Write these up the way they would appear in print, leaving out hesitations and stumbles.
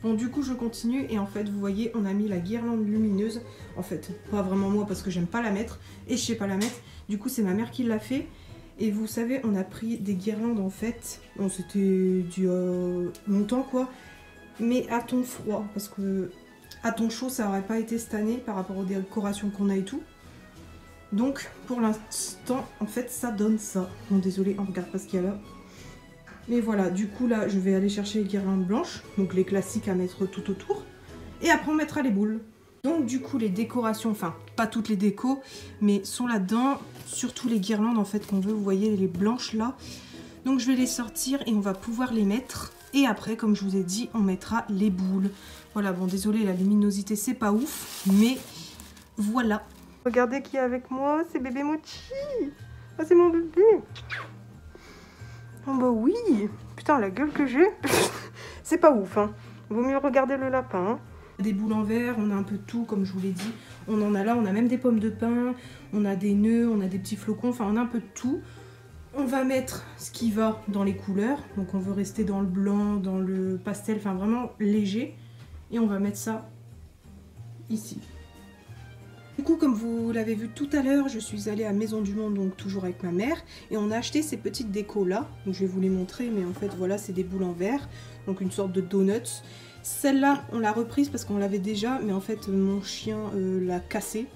Bon, du coup je continue et en fait vous voyez on a mis la guirlande lumineuse. En fait pas vraiment moi parce que j'aime pas la mettre et je sais pas la mettre. Du coup c'est ma mère qui l'a fait. Et vous savez on a pris des guirlandes en fait. Bon c'était du longtemps quoi. Mais à ton froid parce que à ton chaud ça aurait pas été cette année par rapport aux décorations qu'on a et tout. Donc pour l'instant en fait ça donne ça. Bon désolé on regarde pas ce qu'il y a là. Mais voilà, du coup là je vais aller chercher les guirlandes blanches, donc les classiques à mettre tout autour. Et après on mettra les boules. Donc du coup les décorations, enfin pas toutes les décos, mais sont là-dedans. Surtout les guirlandes en fait qu'on veut, vous voyez les blanches là. Donc je vais les sortir et on va pouvoir les mettre. Et après comme je vous ai dit, on mettra les boules. Voilà, bon désolé la luminosité c'est pas ouf, mais voilà. Regardez qui est avec moi, c'est bébé Mochi. Ah c'est mon bébé. Oh bah oui, putain la gueule que j'ai, c'est pas ouf hein. Vaut mieux regarder le lapin. Hein. Des boules en verre, on a un peu de tout comme je vous l'ai dit. On en a là, on a même des pommes de pin, on a des nœuds, on a des petits flocons, enfin on a un peu de tout. On va mettre ce qui va dans les couleurs, donc on veut rester dans le blanc, dans le pastel, enfin vraiment léger. Et on va mettre ça ici. Du coup, comme vous l'avez vu tout à l'heure, je suis allée à Maison du Monde, donc toujours avec ma mère, et on a acheté ces petites décos là. Donc je vais vous les montrer, mais en fait voilà, c'est des boules en verre, donc une sorte de donuts. Celle-là, on l'a reprise parce qu'on l'avait déjà, mais en fait mon chien l'a cassée.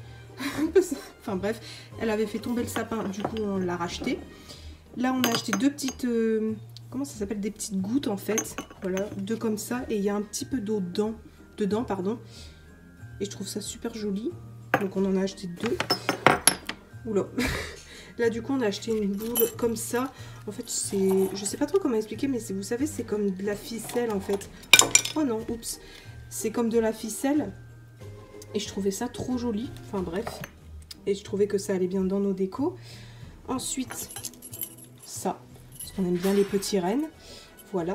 Enfin bref, elle avait fait tomber le sapin, du coup on l'a racheté. Là on a acheté deux petites, comment ça s'appelle, des petites gouttes en fait. Voilà, deux comme ça, et il y a un petit peu d'eau dedans, pardon. Et je trouve ça super joli. Donc on en a acheté deux. Oula. Là du coup on a acheté une boule comme ça. En fait c'est... Je sais pas trop comment expliquer mais c'est, vous savez c'est comme de la ficelle en fait. Oh non, oups. C'est comme de la ficelle. Et je trouvais ça trop joli. Enfin bref. Et je trouvais que ça allait bien dans nos décos. Ensuite, ça. Parce qu'on aime bien les petits rennes. Voilà.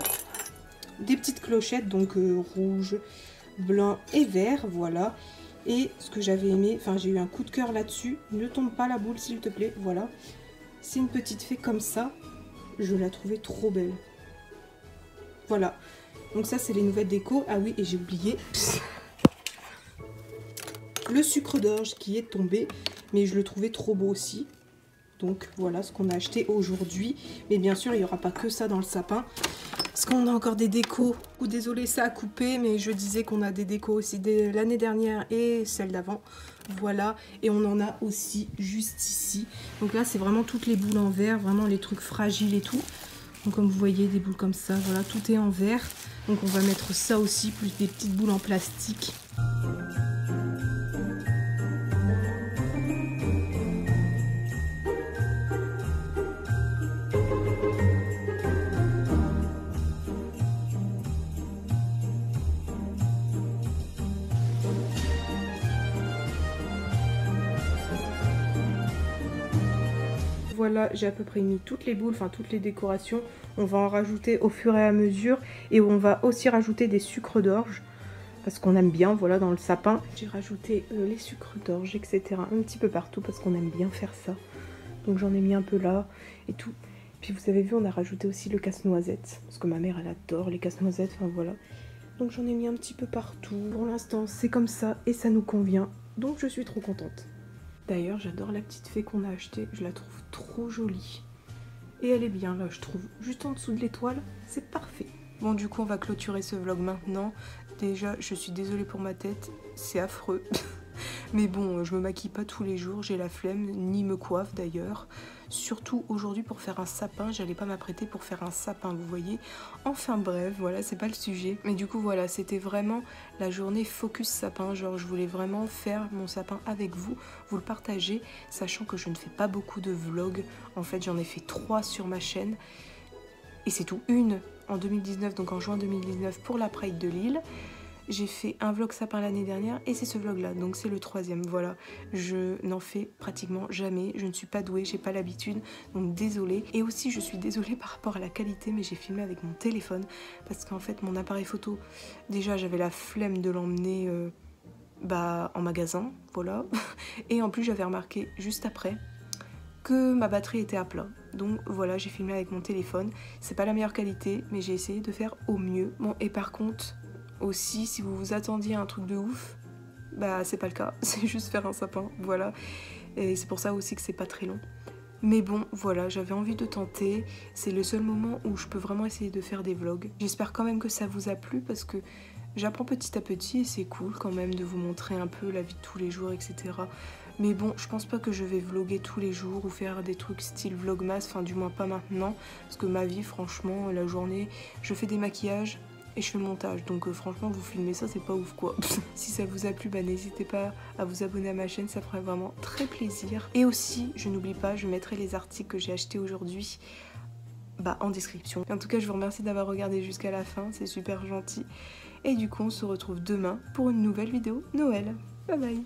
Des petites clochettes donc rouge, blanc et vert. Voilà. Et ce que j'avais aimé, enfin j'ai eu un coup de cœur là-dessus. Ne tombe pas la boule s'il te plaît, voilà. C'est une petite fée comme ça. Je la trouvais trop belle. Voilà. Donc ça c'est les nouvelles décos. Ah oui, et j'ai oublié. Le sucre d'orge qui est tombé. Mais je le trouvais trop beau aussi. Donc voilà ce qu'on a acheté aujourd'hui. Mais bien sûr il n'y aura pas que ça dans le sapin. Parce qu'on a encore des décos. Ou désolé ça a coupé, mais je disais qu'on a des décos aussi de l'année dernière et celle d'avant. Voilà, et on en a aussi juste ici. Donc là c'est vraiment toutes les boules en verre, vraiment les trucs fragiles et tout. Donc comme vous voyez des boules comme ça, voilà, tout est en verre. Donc on va mettre ça aussi, plus des petites boules en plastique. Voilà, j'ai à peu près mis toutes les boules, enfin toutes les décorations. On va en rajouter au fur et à mesure. Et on va aussi rajouter des sucres d'orge. Parce qu'on aime bien, voilà, dans le sapin. J'ai rajouté les sucres d'orge, etc. Un petit peu partout parce qu'on aime bien faire ça. Donc j'en ai mis un peu là et tout. Puis vous avez vu, on a rajouté aussi le casse-noisette. Parce que ma mère, elle adore les casse-noisettes, enfin voilà. Donc j'en ai mis un petit peu partout. Pour l'instant, c'est comme ça et ça nous convient. Donc je suis trop contente. D'ailleurs, j'adore la petite fée qu'on a achetée. Je la trouve trop jolie. Et elle est bien là, je trouve. Juste en dessous de l'étoile, c'est parfait. Bon, du coup, on va clôturer ce vlog maintenant. Déjà, je suis désolée pour ma tête. C'est affreux. Mais bon, je me maquille pas tous les jours. J'ai la flemme, ni me coiffe d'ailleurs. Surtout aujourd'hui pour faire un sapin. J'allais pas m'apprêter pour faire un sapin, vous voyez. Enfin bref, voilà, c'est pas le sujet. Mais du coup, voilà, c'était vraiment la journée focus sapin. Genre, je voulais vraiment faire mon sapin avec vous. Vous le partager, sachant que je ne fais pas beaucoup de vlogs. En fait, j'en ai fait 3 sur ma chaîne. Et c'est tout. Une en 2019, donc en juin 2019 pour la Pride de Lille. J'ai fait un vlog sapin l'année dernière et c'est ce vlog là, donc c'est le 3e, voilà. Je n'en fais pratiquement jamais, je ne suis pas douée, j'ai pas l'habitude, donc désolée. Et aussi je suis désolée par rapport à la qualité, mais j'ai filmé avec mon téléphone parce qu'en fait mon appareil photo, déjà j'avais la flemme de l'emmener en magasin, voilà. Et en plus j'avais remarqué juste après que ma batterie était à plat. Donc voilà, j'ai filmé avec mon téléphone. C'est pas la meilleure qualité, mais j'ai essayé de faire au mieux. Bon, et par contre, aussi, si vous vous attendiez à un truc de ouf, bah c'est pas le cas, c'est juste faire un sapin, voilà. Et c'est pour ça aussi que c'est pas très long. Mais bon, voilà, j'avais envie de tenter. C'est le seul moment où je peux vraiment essayer de faire des vlogs. J'espère quand même que ça vous a plu parce que j'apprends petit à petit et c'est cool quand même de vous montrer un peu la vie de tous les jours, etc. Mais bon, je pense pas que je vais vlogger tous les jours ou faire des trucs style vlogmas, enfin du moins pas maintenant. Parce que ma vie, franchement, la journée, je fais des maquillages et je fais le montage. Donc franchement, vous filmez ça, c'est pas ouf quoi. Si ça vous a plu, bah n'hésitez pas à vous abonner à ma chaîne, ça ferait vraiment très plaisir. Et aussi, je n'oublie pas, je mettrai les articles que j'ai achetés aujourd'hui en description. En tout cas, je vous remercie d'avoir regardé jusqu'à la fin, c'est super gentil. Et du coup, on se retrouve demain pour une nouvelle vidéo Noël. Bye bye.